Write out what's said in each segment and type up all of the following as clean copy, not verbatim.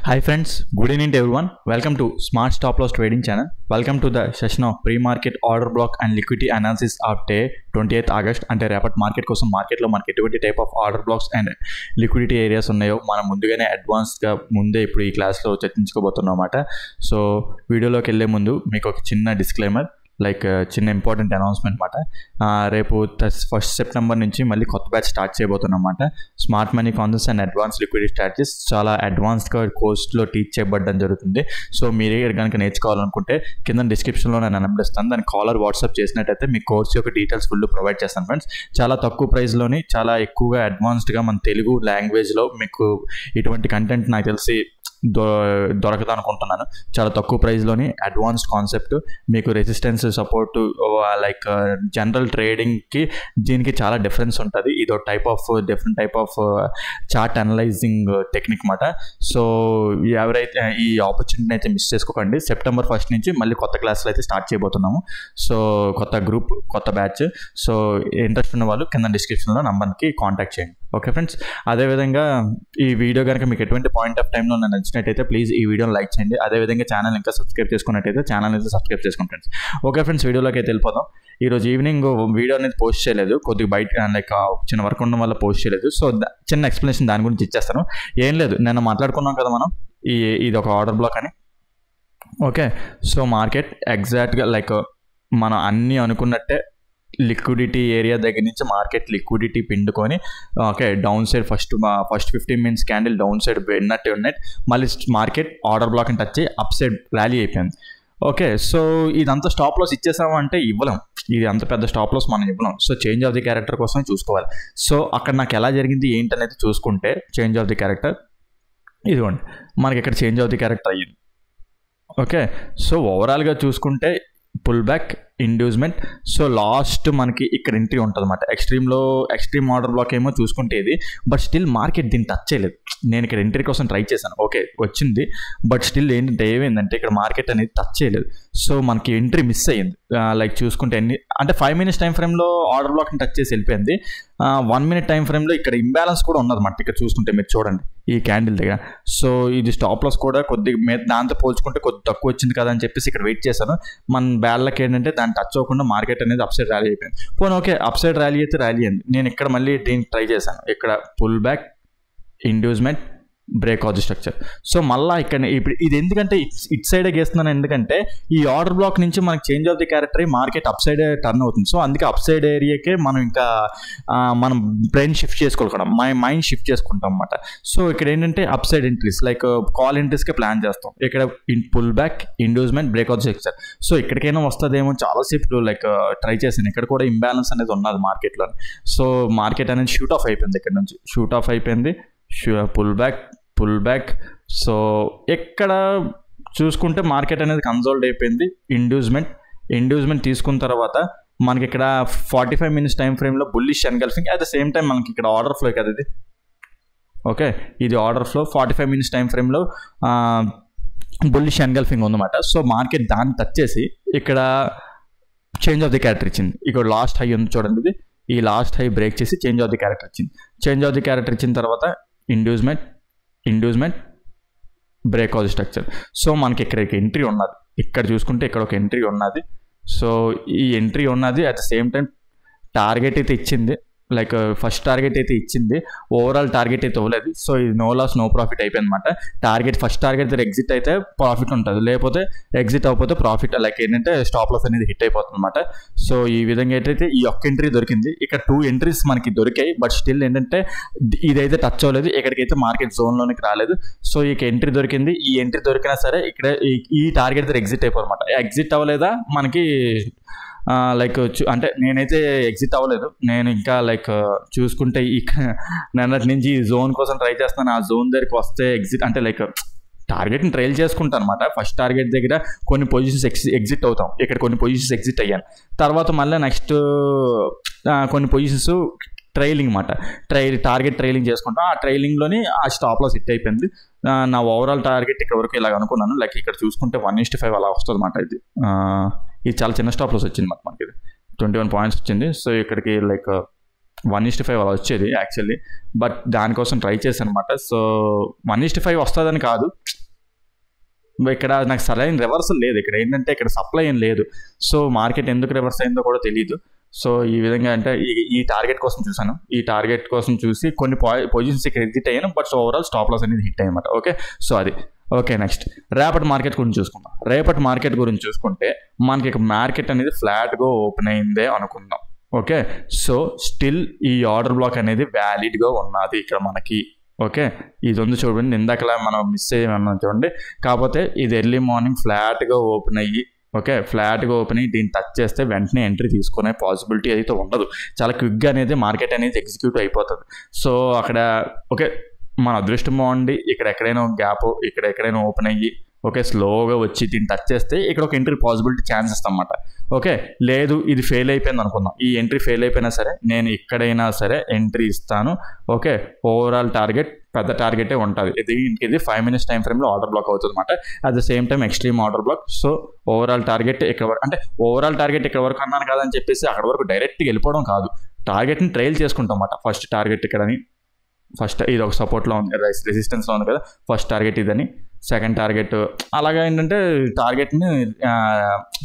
Hi friends, good evening to everyone. Welcome to Smart Stop Loss Trading channel. Welcome to the session of pre-market order block and liquidity analysis of day 28th August. అంటే రేపటి market కోసం మార్కెట్లో మనకి ఎటువంటి type of order blocks and liquidity areas ఉన్నాయో మనం ముందుగానే అడ్వాన్స్గా ముందే ఇప్పుడు ఈ క్లాస్లో చర్చించుకోబోతున్నాం అన్నమాట. సో వీడియోలోకి వెళ్ళే ముందు మీకు ఒక చిన్న డిస్క్లైమర్, లైక్ చిన్న ఇంపార్టెంట్ అనౌన్స్మెంట్ అనమాట. రేపు 1 సెప్టెంబర్ నుంచి మళ్ళీ కొత్త బ్యాచ్ స్టార్ట్ చేయబోతున్నాం అన్నమాట. Smart money concepts and advance liquidity strategies చాలా అడ్వాన్స్డ్గా కోర్స్లో టీచ్ చేయబడడం జరుగుతుంది. సో మీరే కనుక నేర్చుకోవాలనుకుంటే కింద డిస్క్రిప్షన్లో నేను నెంబర్ ఇస్తాను, దాని కాలర్ వాట్సాప్ చేసినట్టయితే మీ కోర్స్ యొక్క డీటెయిల్స్ ఫుల్ ప్రొవైడ్ చేస్తాను ఫ్రెండ్స్. చాలా తక్కువ ప్రైస్లోని చాలా ఎక్కువగా అడ్వాన్స్డ్గా మన తెలుగు లాంగ్వేజ్లో మీకు ఇటువంటి కంటెంట్ నాకు తెలిసి దొరకదు అనుకుంటున్నాను. చాలా తక్కువ ప్రైస్లోని అడ్వాన్స్డ్ కాన్సెప్ట్, మీకు రెసిస్టెన్స్ సపోర్ట్, లైక్ జనరల్ ట్రేడింగ్కి దీనికి చాలా డిఫరెన్స్ ఉంటుంది. ఇదో different type of chart analysing technique మాట. సో ఎవరైతే ఈ ఆపర్చునిటీని అయితే మిస్ చేసుకోకండి. సెప్టెంబర్ 1 నుంచి మళ్ళీ కొత్త క్లాసులు అయితే స్టార్ట్ చేయబోతున్నాము. సో కొత్త గ్రూప్, కొత్త బ్యాచ్. సో ఇంట్రెస్ట్ ఉన్న వాళ్ళు కింద డిస్క్రిప్షన్లో నంబర్కి కాంటాక్ట్ చేయండి. ఓకే ఫ్రెండ్స్, అదేవిధంగా ఈ వీడియో కనుక మీకు ఎటువంటి పాయింట్ ఆఫ్ టైంలో నచ్చినట్టయితే ప్లీజ్ ఈ వీడియోని లైక్ చేయండి. అదేవిధంగా ఛానల్ ఇంకా సబ్స్క్రైబ్ చేసుకున్నట్టయితే ఛానల్ అయితే సబ్స్క్రైబ్ చేసుకోండి ఫ్రెండ్స్. ఓకే ఫ్రెండ్స్, వీడియోలోకి అయితే వెళ్ళిపోదాం. ఈరోజు ఈవినింగ్ వీడియో అనేది పోస్ట్ చేయలేదు, కొద్దిగా బయట లైక్ చిన్న వర్క్ ఉండడం వల్ల పోస్ట్ చేయలేదు. సో చిన్న ఎక్స్ప్లెనేషన్ దాని గురించి ఇచ్చేస్తాను. ఏం లేదు, నిన్న మాట్లాడుకున్నాం కదా మనం ఇది ఒక ఆర్డర్ బ్లాక్ అని. ఓకే, సో మార్కెట్ ఎగ్జాక్ట్గా లైక్ మనం అన్నీ అనుకున్నట్టే లిక్విడిటీ ఏరియా దగ్గర నుంచి మార్కెట్ లిక్విడిటీ పిండుకొని okay downside first 15 minutes candle downside వెళ్ళినట్టే ఉన్నాయి. మళ్ళీ మార్కెట్ ఆర్డర్ బ్లాక్ని టచ్ అయ్యి అప్ సైడ్ ర్యాలీ అయిపోయింది. ఓకే, సో ఇదంతా స్టాప్ లాస్ ఇచ్చేసామంటే ఇవ్వలేం, ఇది అంత పెద్ద స్టాప్ లాస్ మనం ఇవ్వలేం. So change of the character కోసం చూసుకోవాలి. సో అక్కడ నాకు ఎలా జరిగింది ఏంటనేది చూసుకుంటే చేంజ్ ఆఫ్ ది క్యారెక్టర్ ఇదిగోండి, మనకి ఇక్కడ చేంజ్ ఆఫ్ ది క్యారెక్టర్ అయ్యింది. ఓకే, సో ఓవరాల్గా చూసుకుంటే pull back, inducement. So last మనకి ఇక్కడ ఎంట్రీ ఉంటుంది అన్నమాట. ఎక్స్ట్రీమ్ ఆర్డర్ బ్లాక్ ఏమో చూసుకుంటే ఇది, బట్ స్టిల్ మార్కెట్ దీన్ని టచ్ చేయలేదు. నేను ఇక్కడ ఎంట్రీ కోసం ట్రై చేశాను, ఓకే వచ్చింది, బట్ స్టిల్ ఏంటంటే ఏమైందంటే ఇక్కడ మార్కెట్ అనేది టచ్ చేయలేదు. సో మనకి ఎంట్రీ మిస్ అయ్యింది. లైక్ చూసుకుంటే అంటే 5 minutes టైం ఫ్రేమ్లో ఆర్డర్ బ్లాక్ని టచ్ చేసి వెళ్ళిపోయింది. 1 minute టైం ఫ్రేమ్లో ఇక్కడ ఇంబ్యాలెన్స్ కూడా ఉన్నదన్నమాట. ఇక్కడ చూసుకుంటే మీరు చూడండి ఈ క్యాండిల్ దగ్గర. సో ఇది స్టాప్ లాస్ కూడా కొద్దిగా దాంతో పోల్చుకుంటే కొద్ది తక్కువ వచ్చింది కదా అని చెప్పేసి ఇక్కడ వెయిట్ చేశాను. మన బ్యాడ్లకి ఏంటంటే దాన్ని టచ్ అవ్వకుండా మార్కెట్ అనేది అప్ సైడ్ ర్యాలీ అయిపోయింది. పోనీ ఓకే అప్ సైడ్ ర్యాలీ అయితే ర్యాలీ అయింది. నేను ఇక్కడ మళ్ళీ దీన్ని ట్రై చేశాను. ఇక్కడ pull back, inducement, break of the structure. So మళ్ళీ ఇక్కడ ఇప్పుడు ఇది ఎందుకంటే ఇట్ సైడే గేస్తున్నాను, ఎందుకంటే ఈ ఆర్డర్ బ్లాక్ నుంచి మనకి change of the character market upside turn అవుతుంది. సో అందుకే అప్ సైడ్ ఏరియాకే మనం ఇంకా మనం బ్రెయిన్ షిఫ్ట్ చేసుకోవాలి, మైండ్ షిఫ్ట్ చేసుకుంటాం అన్నమాట. సో ఇక్కడ ఏంటంటే upside entries like call ఎంట్రీస్కే ప్లాన్ చేస్తాం. ఇక్కడ pull back, inducement, break of the structure. So ఎక్కడికైనా వస్తుందేమో చాలాసేపు లైక్ ట్రై చేశాను. ఇక్కడ కూడా ఇంబ్యాలెన్స్ అనేది ఉన్నది మార్కెట్లో. సో మార్కెట్ అనేది షూట్ ఆఫ్ అయిపోయింది, ఇక్కడ నుంచి షూట్ ఆఫ్ అయిపోయింది. Pull back. సో ఎక్కడ చూసుకుంటే మార్కెట్ అనేది కన్సోల్డ్ అయిపోయింది. ఇండ్యూస్మెంట్ తీసుకున్న తర్వాత మనకి ఇక్కడ 45 minutes టైం ఫ్రేమ్లో bullish engulfing, at the same time మనకి ఇక్కడ ఆర్డర్ ఫ్లో కదా ఇది. ఓకే, ఇది ఆర్డర్ ఫ్లో 45 minutes టైం ఫ్రేమ్లో బుల్లిష్ ఎన్గల్ఫింగ్ ఉందన్నమాట. సో మార్కెట్ దాన్ని టచ్ చేసి ఇక్కడ చేంజ్ ఆఫ్ ది క్యారెక్టర్ ఇచ్చింది. ఇక్కడ లాస్ట్ హై ఉంది చూడండి, ఇది ఈ లాస్ట్ హై బ్రేక్ చేసి చేంజ్ ఆఫ్ ది క్యారెక్టర్ ఇచ్చింది. చేంజ్ ఆఫ్ ది క్యారెక్టర్ ఇచ్చిన తర్వాత inducement, break of the structure. So మనకి ఇక్కడ ఎంట్రీ ఉన్నది, ఇక్కడ చూసుకుంటే ఇక్కడ ఒక ఎంట్రీ ఉన్నది. సో ఈ ఎంట్రీ ఉన్నది at the same time target అయితే ఇచ్చింది, లైక్ ఫస్ట్ టార్గెట్ అయితే ఇచ్చింది, ఓవరాల్ టార్గెట్ అయితే ఇవ్వలేదు. సో ఇది నో లాస్ నో ప్రాఫిట్ అయిపోయింది అనమాట. ఫస్ట్ టార్గెట్ దగ్గర ఎగ్జిట్ అయితే ప్రాఫిట్ ఉంటుంది, లేకపోతే ఎగ్జిట్ అవ్వకపోతే ప్రాఫిట్, లైక్ ఏంటంటే స్టాప్ లాస్ అనేది హిట్ అయిపోతుంది అనమాట. సో ఈ విధంగా అయితే ఈ ఒక్క ఎంట్రీ దొరికింది. ఇక్కడ 2 ఎంట్రీస్ మనకి దొరికాయి, బట్ స్టిల్ ఏంటంటే ఇదైతే టచ్ అవ్వలేదు, ఎక్కడికైతే మార్కెట్ జోన్లోనికి రాలేదు. సో ఈ ఎంట్రీ దొరికింది. ఈ ఎంట్రీ దొరికినా సరే ఇక్కడ ఈ టార్గెట్ దగ్గర ఎగ్జిట్ అయిపోదన్నమాట. ఎగ్జిట్ అవ్వలేదా మనకి లైక్ అంటే నేనైతే ఎగ్జిట్ అవ్వలేదు, నేను ఇంకా లైక్ చూసుకుంటే నిన్నటి నుంచి ఈ జోన్ కోసం ట్రై చేస్తాను. ఆ జోన్ దగ్గరికి వస్తే ఎగ్జిట్ అంటే లైక్ టార్గెట్ని ట్రైల్ చేసుకుంటాను అనమాట. ఫస్ట్ టార్గెట్ దగ్గర కొన్ని పొజిషన్స్ ఎగ్జిట్ అవుతాం, ఇక్కడ కొన్ని పొజిషన్స్ ఎగ్జిట్ అయ్యాను. తర్వాత మళ్ళీ నెక్స్ట్ కొన్ని పొజిషన్స్ ట్రైలింగ్ అన్నమాట. టార్గెట్ ట్రైలింగ్ చేసుకుంటాం. ఆ ట్రైలింగ్లోని ఆ స్టాప్ లాస్ హిట్ అయిపోయింది. నా ఓవరాల్ టార్గెట్ ఇక్కడ వరకు ఇలాగ అనుకున్నాను, లైక్ ఇక్కడ చూసుకుంటే 1:5 అలా వస్తుంది అన్నమాట. ఇది చాలా చిన్న స్టాప్ లాస్ వచ్చింది మనకి, ఇది 21 points వచ్చింది. సో ఇక్కడికి లైక్ 1:5 అలా వచ్చేది యాక్చువల్లీ, బట్ దానికోసం ట్రై చేశాను అనమాట. సో 1:5 వస్తుందని కాదు, ఇక్కడ నాకు సరైన రివర్సల్ లేదు. ఇక్కడ ఏంటంటే ఇక్కడ సప్లై ఏం లేదు. సో మార్కెట్ ఎందుకు రివర్స్ అయిందో కూడా తెలియదు. సో ఈ విధంగా అంటే ఈ టార్గెట్ కోసం చూసాను. ఈ టార్గెట్ కోసం చూసి కొన్ని పొజిషన్స్ ఇక్కడ ఎగ్జిట్ అయ్యాను, బట్ ఓవరాల్ స్టాప్ లాస్ అనేది హిట్ అయ్యమాట. ఓకే, సో అది ఓకే. నెక్స్ట్ రేపటి మార్కెట్ గురించి చూసుకుందాం. రేపటి మార్కెట్ గురించి చూసుకుంటే మనకి మార్కెట్ అనేది ఫ్లాట్గా ఓపెన్ అయిందే అనుకుందాం. ఓకే, సో స్టిల్ ఈ ఆర్డర్ బ్లాక్ అనేది వ్యాలిడ్గా ఉన్నది ఇక్కడ మనకి. ఓకే, ఇది ఉంది చూడండి, ఇందాకలా మనం మిస్ అయ్యామన్నా చూడండి. కాకపోతే ఇది ఎర్లీ మార్నింగ్ ఫ్లాట్గా ఓపెన్ అయ్యి, ఓకే, ఫ్లాట్గా ఓపెన్ అయ్యి దీన్ని టచ్ చేస్తే వెంటనే ఎంట్రీ తీసుకునే పాసిబిలిటీ అయితే ఉండదు. చాలా క్విక్గా అనేది మార్కెట్ అనేది ఎగ్జిక్యూట్ అయిపోతుంది. సో అక్కడ ఓకే, మన అదృష్టం బాగుండి ఇక్కడ ఎక్కడైనా గ్యాప్, ఇక్కడ ఎక్కడైనా ఓపెన్ అయ్యి ఓకే స్లోగా వచ్చి దీన్ని టచ్ చేస్తే ఇక్కడ ఒక ఎంట్రీ పాసిబిలిటీ ఛాన్స్ ఇస్తామన్నమాట. ఓకే, లేదు ఇది ఫెయిల్ అయిపోయింది అనుకుందాం. ఈ ఎంట్రీ ఫెయిల్ అయిపోయినా సరే నేను ఇక్కడైనా సరే ఎంట్రీ ఇస్తాను. ఓకే, ఓవరాల్ టార్గెట్ పెద్ద టార్గెటే ఉంటుంది. ఇది 5 minutes టైం ఫ్రేమ్లో ఆర్డర్ బ్లాక్ అవుతుంది అనమాట. At the same time extreme order black. So overall target ఇక్కడ వరకు, అంటే ఓవరాల్ టార్గెట్ ఇక్కడ వరకు అన్నాను కాదని చెప్పేసి అక్కడ వరకు డైరెక్ట్గా వెళ్ళిపోవడం కాదు, టార్గెట్ని ట్రైల్ చేసుకుంటాం అన్నమాట. ఫస్ట్ టార్గెట్ ఇక్కడని, ఫస్ట్ ఇది ఒక సపోర్ట్లో ఉంది, రెసిస్టెన్స్లో ఉంది కదా, ఫస్ట్ టార్గెట్ ఇదని, సెకండ్ టార్గెట్, అలాగా ఏంటంటే టార్గెట్ని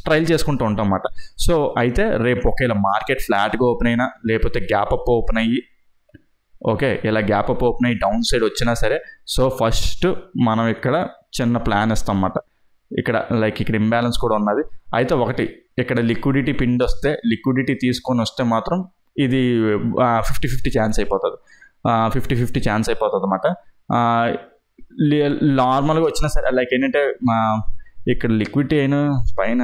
ట్రైల్ చేసుకుంటూ ఉంటాం అన్నమాట. సో అయితే రేపు ఒకవేళ మార్కెట్ ఫ్లాట్గా ఓపెన్ అయినా లేకపోతే గ్యాప్ అప్ ఓపెన్ అయ్యి, ఓకే ఇలా గ్యాప్ అప్ ఓపెన్ అయ్యి డౌన్ సైడ్ వచ్చినా సరే, సో ఫస్ట్ మనం ఇక్కడ చిన్న ప్లాన్ ఇస్తాం అన్నమాట. ఇక్కడ లైక్ ఇక్కడ ఇంబ్యాలెన్స్ కూడా ఉన్నది. అయితే ఒకటి ఇక్కడ లిక్విడిటీ పిండి వస్తే, లిక్విడిటీ తీసుకొని వస్తే మాత్రం ఇది 50-50 ఛాన్స్ అయిపోతుంది. 50-50 ఛాన్స్ అయిపోతుంది అన్నమాట. నార్మల్గా వచ్చినా సరే లైక్ ఏంటంటే ఇక్కడ లిక్విడిటీ అయినా పైన,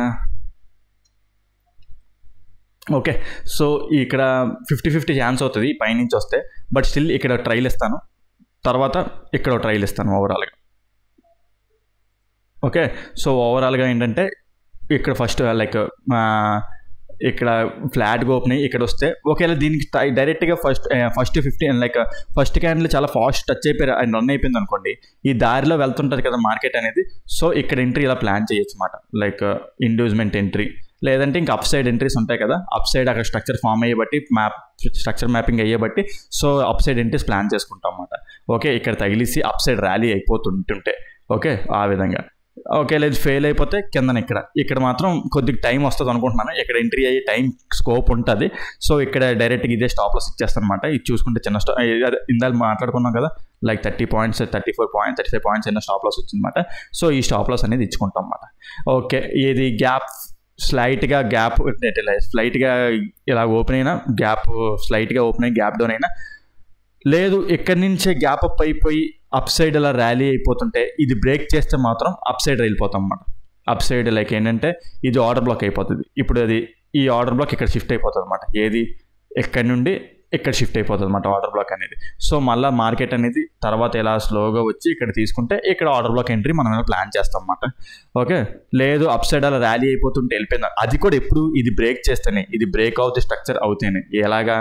ఓకే సో ఇక్కడ 50-50 ఛాన్స్ అవుతుంది పైనుంచి వస్తే, బట్ స్టిల్ ఇక్కడ ట్రైల్ ఇస్తాను, తర్వాత ఇక్కడ ట్రైల్ ఇస్తాను ఓవరాల్గా. ఓకే, సో ఓవరాల్గా ఏంటంటే ఇక్కడ ఫస్ట్ లైక్ ఇక్కడ ఫ్లాట్గా ఓపెన్ అయ్యి ఇక్కడ వస్తే, ఒకవేళ దీనికి డైరెక్ట్గా ఫస్ట్ 50 లైక్ ఫస్ట్ క్యాండిల్ చాలా ఫాస్ట్ టచ్ అయిపోయి అండ్ రన్ అయిపోయింది అనుకోండి, ఈ దారిలో వెళ్తుంటుంది కదా మార్కెట్ అనేది. సో ఇక్కడ ఎంట్రీ ఇలా ప్లాన్ చేయొచ్చు అన్నమాట, లైక్ ఇండ్యూస్మెంట్ ఎంట్రీ, లేదంటే ఇంకా అప్ సైడ్ ఎంట్రీస్ ఉంటాయి కదా, అప్ సైడ్ అక్కడ స్ట్రక్చర్ ఫామ్ అయ్యే బట్టి స్ట్రక్చర్ మ్యాపింగ్ అయ్యే బట్టి so up side entries plan చేసుకుంటాం అన్నమాట. ఓకే, ఇక్కడ తగిలిసి అప్ సైడ్ ర్యాలీ అయిపోతుంటుంటే, ఓకే ఆ విధంగా. ఓకే, లేదు ఫెయిల్ అయిపోతే కిందన ఇక్కడ మాత్రం కొద్దిగా టైం వస్తుంది అనుకుంటున్నాను, ఇక్కడ ఎంట్రీ అయ్యే టైం స్కోప్ ఉంటుంది. సో ఇక్కడ డైరెక్ట్గా ఇదే స్టాప్ లాస్ ఇచ్చేస్తాను అనమాట. ఇది చూసుకుంటే చిన్న ఇందాక మాట్లాడుకున్నాం కదా, లైక్ 30 points 34 points 35 points అయిన స్టాప్ లాస్ వచ్చిందన్నమాట. సో ఈ స్టాప్ లాస్ అనేది ఇచ్చుకుంటాం అన్నమాట. ఓకే, ఇది గ్యాప్ స్లైట్గా ఫ్లైట్గా ఇలా ఓపెన్ అయినా, గ్యాప్ స్లైట్గా ఓపెన్ అయ్యి గ్యాప్ డౌన్ అయినా, లేదు ఇక్కడి నుంచే గ్యాప్ అప్ అయిపోయి అప్ సైడ్ అలా ర్యాలీ అయిపోతుంటే ఇది బ్రేక్ చేస్తే మాత్రం అప్ సైడ్ వెళ్ళిపోతాం అన్నమాట. అప్ సైడ్ లైక్ ఏంటంటే ఇది ఆర్డర్ బ్లాక్ అయిపోతుంది. ఇప్పుడు అది ఈ ఆర్డర్ బ్లాక్ ఇక్కడ షిఫ్ట్ అయిపోతుంది అనమాట. ఏది ఎక్కడి నుండి ఇక్కడ షిఫ్ట్ అయిపోతుంది అన్నమాట ఆర్డర్ బ్లాక్ అనేది. సో మళ్ళీ మార్కెట్ అనేది తర్వాత ఎలా స్లోగా వచ్చి ఇక్కడ తీసుకుంటే ఇక్కడ ఆర్డర్ బ్లాక్ ఎంట్రీ మనం ప్లాన్ చేస్తాం అన్నమాట. ఓకే, లేదు అప్ సైడ్ అలా ర్యాలీ అయిపోతుంటే వెళ్ళిపోయింది, అది కూడా ఎప్పుడు ఇది బ్రేక్ చేస్తేనే, ఇది బ్రేక్ అవుతే స్ట్రక్చర్ అవుతేనే. ఎలాగా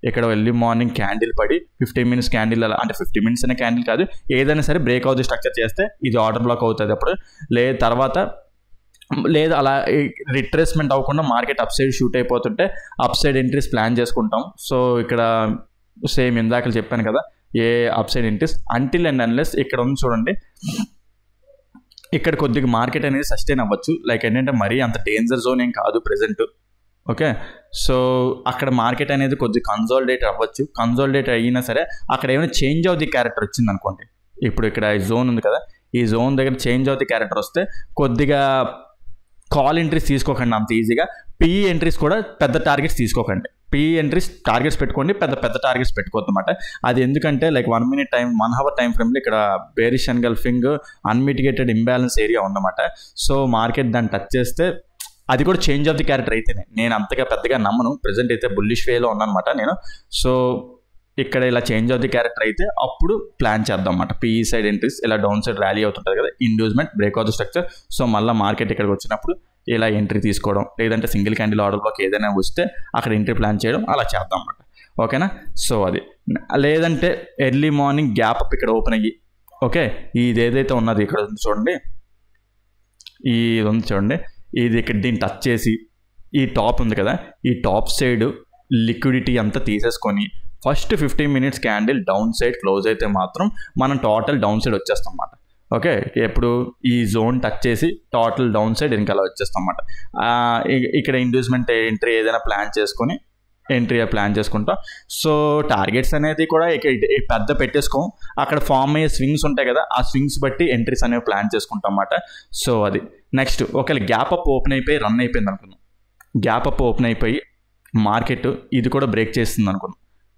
ఇక్కడ ఎర్లీ మార్నింగ్ క్యాండిల్ పడి 15 minutes క్యాండిల్ అలా, అంటే 50 minutes అనే క్యాండిల్ కాదు, ఏదైనా సరే బ్రేక్ అవుతుంది స్ట్రక్చర్ చేస్తే ఇది ఆర్డర్ బ్లాక్ అవుతుంది. అప్పుడు లేదు తర్వాత లేదు అలా రిట్రేస్మెంట్ అవ్వకుండా మార్కెట్ అప్ సైడ్ షూట్ అయిపోతుంటే అప్ సైడ్ ఎంట్రీస్ ప్లాన్ చేసుకుంటాం. సో ఇక్కడ సేమ్ ఇందాక చెప్పాను కదా, ఏ upside entries until and unless ఇక్కడ ఉంది చూడండి, ఇక్కడ కొద్దిగా మార్కెట్ అనేది సస్టైన్ అవ్వచ్చు. లైక్ ఏంటంటే మరీ అంత డేంజర్ జోన్ ఏం కాదు ప్రెజెంట్. ఓకే, సో అక్కడ మార్కెట్ అనేది కొద్దిగా కన్సాలిడేట్ అవ్వచ్చు. కన్సాలిడేట్ అయినా సరే అక్కడ ఏమైనా చేంజ్ ఆఫ్ ది క్యారెక్టర్ వచ్చింది అనుకోండి, ఇప్పుడు ఇక్కడ ఈ జోన్ ఉంది కదా, ఈ జోన్ దగ్గర చేంజ్ ఆఫ్ ది క్యారెక్టర్ వస్తే కొద్దిగా కాల్ ఎంట్రీస్ తీసుకోకండి అంత ఈజీగా. పిఈ ఎంట్రీస్ కూడా పెద్ద టార్గెట్స్ తీసుకోకండి. పిఈ ఎంట్రీస్ టార్గెట్స్ పెట్టుకోండి, పెద్ద టార్గెట్స్ పెట్టుకోవద్దు అనమాట. అది ఎందుకంటే లైక్ 1 hour టైం ఫ్రేమ్లో ఇక్కడ bearish engulfing unmitigated imbalance area ఉందన్నమాట. సో మార్కెట్ దాన్ని టచ్ చేస్తే అది కూడా చేంజ్ ఆఫ్ ది క్యారెక్టర్ అయితేనే, నేను అంతగా పెద్దగా నమ్మను, ప్రెజెంట్ అయితే బుల్లిష్ వేలో ఉన్నానమాట నేను. సో ఇక్కడ ఇలా చేంజ్ ఆఫ్ ది క్యారెక్టర్ అయితే అప్పుడు ప్లాన్ చేద్దాం అన్నమాట. పిఈ సైడ్ ఎంట్రీస్ ఇలా డౌన్ సైడ్ ర్యాలీ అవుతుంటుంది కదా, inducement break of the structure. So మళ్ళీ మార్కెట్ ఇక్కడికి వచ్చినప్పుడు ఇలా ఎంట్రీ తీసుకోవడం, లేదంటే సింగిల్ క్యాండిల్ ఆర్డర్ బ్లాక్ ఏదైనా వస్తే అక్కడ ఎంట్రీ ప్లాన్ చేయడం, అలా చేద్దాం అన్నమాట. ఓకేనా, సో అది లేదంటే ఎర్లీ మార్నింగ్ గ్యాప్ అప్ ఇక్కడ ఓపెన్ అయ్యి, ఓకే ఇది ఏదైతే ఉన్నది ఇక్కడ ఉంది చూడండి, ఇది ఉంది చూడండి, ఇది ఇక్కడ దీన్ని టచ్ చేసి ఈ టాప్ ఉంది కదా, ఈ టాప్ సైడ్ లిక్విడిటీ అంతా తీసేసుకొని first 15 minutes candle down side close అయితే మాత్రం మనం టోటల్ డౌన్ సైడ్ వచ్చేస్తాం అన్నమాట. ఓకే, ఎప్పుడు ఈ జోన్ టచ్ చేసి టోటల్ డౌన్ సైడ్ వెనకాల వచ్చేస్తాం అన్నమాట. ఇక్కడ ఇండ్యూస్మెంట్ ఎంట్రీ ఏదైనా ప్లాన్ చేసుకుంటాం. సో టార్గెట్స్ అనేది కూడా పెద్ద పెట్టేసుకోం, అక్కడ ఫామ్ అయ్యే స్వింగ్స్ ఉంటాయి కదా, ఆ స్వింగ్స్ బట్టి ఎంట్రీస్ అనేవి ప్లాన్ చేసుకుంటాం అన్నమాట. సో అది నెక్స్ట్. ఒకవేళ గ్యాప్ అప్ ఓపెన్ అయిపోయి రన్ అయిపోయింది అనుకుందాం, గ్యాప్ అప్ ఓపెన్ అయిపోయి మార్కెట్ ఇది కూడా బ్రేక్ చేస్తుంది అనుకుందాం.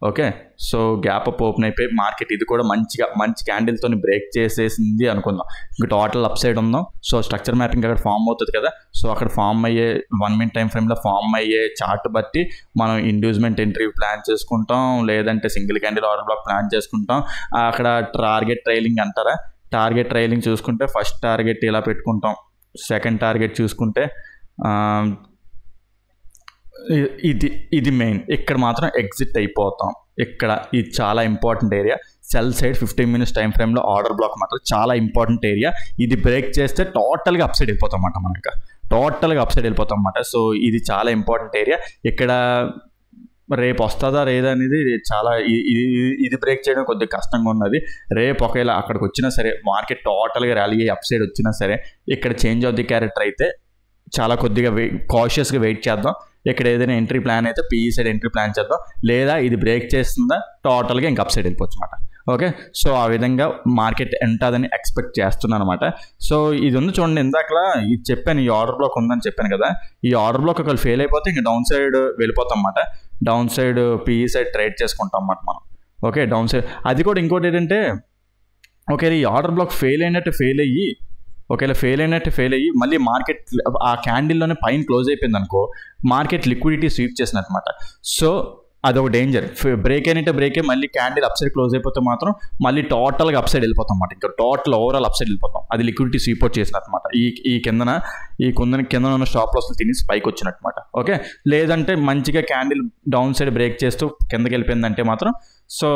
Okay, so gap up open అయిపోయి మార్కెట్ ఇది కూడా మంచి క్యాండిల్తో బ్రేక్ చేసేసింది అనుకుందాం. ఇంకా టోటల్ అప్ సైడ్ ఉందాం. సో స్ట్రక్చర్ మ్యాపింగ్ అక్కడ ఫామ్ అవుతుంది కదా, సో అక్కడ ఫామ్ అయ్యే 1 మినిట్ టైం ఫ్రేమ్లో ఫామ్ అయ్యే చార్ట్ బట్టి మనం ఇండ్యూస్మెంట్ ఎంట్రీ ప్లాన్ చేసుకుంటాం, లేదంటే single candle order black plan చేసుకుంటాం. అక్కడ టార్గెట్ ట్రైలింగ్ అంటారా, టార్గెట్ ట్రైలింగ్ చూసుకుంటే ఫస్ట్ టార్గెట్ ఇలా పెట్టుకుంటాం, సెకండ్ టార్గెట్ చూసుకుంటే ఇది మెయిన్. ఇక్కడ మాత్రం ఎగ్జిట్ అయిపోతాం. ఇక్కడ ఇది చాలా important area. Cell side 15 minutes time ఫ్రేమ్లో ఆర్డర్ బ్లాక్ మాత్రం చాలా ఇంపార్టెంట్ ఏరియా. ఇది బ్రేక్ చేస్తే టోటల్గా అప్ సైడ్ వెళ్ళిపోతాం అన్నమాట, మనకి టోటల్గా అప్ సైడ్ వెళ్ళిపోతాం అన్నమాట. సో ఇది చాలా ఇంపార్టెంట్ ఏరియా. ఇక్కడ రేపు వస్తుందా లేదా అనేది చాలా ఇది బ్రేక్ చేయడం కొద్దిగా కష్టంగా ఉన్నది. రేపు ఒకవేళ అక్కడికి వచ్చినా సరే, మార్కెట్ టోటల్గా ర్యాలీ అయ్యి అప్ సైడ్ వచ్చినా సరే, ఇక్కడ చేంజ్ ఆఫ్ ది క్యారెక్టర్ అయితే చాలా కొద్దిగా కాషియస్గా వెయిట్ చేద్దాం. ఇక్కడ ఏదైనా ఎంట్రీ ప్లాన్ అయితే PE సైడ్ ఎంట్రీ ప్లాన్ చేద్దాం, లేదా ఇది బ్రేక్ చేస్తుందా టోటల్గా ఇంకా అప్ సైడ్ వెళ్ళిపోవచ్చు అనమాట. ఓకే, సో ఆ విధంగా మార్కెట్ ఎంటాదని ఎక్స్పెక్ట్ చేస్తున్నాను అనమాట. సో ఇది ఉంది చూడండి, ఇందాకలా ఇది చెప్పాను, ఈ ఆర్డర్ బ్లాక్ ఉందని చెప్పాను కదా, ఈ ఆర్డర్ బ్లాక్ ఒకవేళ ఫెయిల్ అయిపోతే ఇంకా డౌన్ సైడ్ వెళ్ళిపోతాం అన్నమాట. Down side PE side trade చేసుకుంటాం అన్నమాట మనం. Okay, down side. అది కూడా ఇంకోటి ఏంటంటే, ఒకవేళ ఈ ఆర్డర్ బ్లాక్ ఫెయిల్ అయ్యి మళ్ళీ మార్కెట్ ఆ క్యాండిల్లోనే పైన క్లోజ్ అయిపోయింది అనుకో, మార్కెట్ లిక్విడిటీ స్వీప్ చేసినట్టు అనమాట. సో అదొక డేంజర్. బ్రేక్ అయినట్టే బ్రేకే మళ్ళీ క్యాండిల్ అప్ సైడ్ క్లోజ్ అయిపోతే మాత్రం మళ్ళీ టోటల్గా అప్ సైడ్ వెళ్ళిపోతాం అన్నమాట. ఇంకా టోటల్ ఓవరాల్ అప్ సైడ్ వెళ్ళిపోతాం. అది లిక్విడిటీ స్వీప్ అవుట్ చేసినట్టు అనమాట. ఈ కింద ఉన్న స్టాప్ లాస్లు తినేసి పైకి వచ్చినట్టు. ఓకే, లేదంటే మంచిగా క్యాండిల్ డౌన్ సైడ్ బ్రేక్ చేస్తూ కిందకి వెళ్ళిపోయిందంటే మాత్రం సో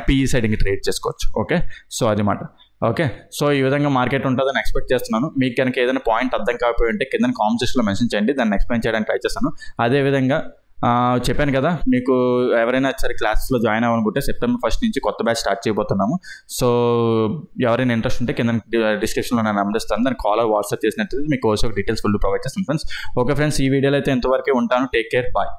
PE సైడ్ ఇంకా ట్రేడ్ చేసుకోవచ్చు. ఓకే, సో అది మాట. ఓకే, సో ఈ విధంగా మార్కెట్ ఉంటుందని ఎక్స్పెక్ట్ చేస్తున్నాను. మీకు కనుక ఏదైనా పాయింట్ అర్థం కాకపోయి ఉంటే కింద కామెంట్ సెక్షన్లో మెన్షన్ చేయండి, దాన్ని ఎక్స్ప్లెయిన్ చేయడానికి ట్రై చేస్తాను. అదేవిధంగా చెప్పాను కదా, మీకు ఎవరైనా సరే క్లాసెస్లో జాయిన్ అవ్వాలనుకుంటే September 1 నుంచి కొత్త బ్యాచ్ స్టార్ట్ చేయబోతున్నాము. సో ఎవరైనా ఇంట్రెస్ట్ ఉంటే కింద డిస్క్రిప్షన్లో నేను నెంబర్ ఇస్తాను, దాన్ని కాల్ వాట్సాప్ చేసినట్టు మీకు కోర్స్ డీటెయిల్స్ ఫుల్ ప్రొవైడ్ చేస్తాను ఫ్రెండ్స్. ఓకే ఫ్రెండ్స్, ఈ వీడియోలో అయితే ఎంతవరకే ఉంటాను. Take care, bye.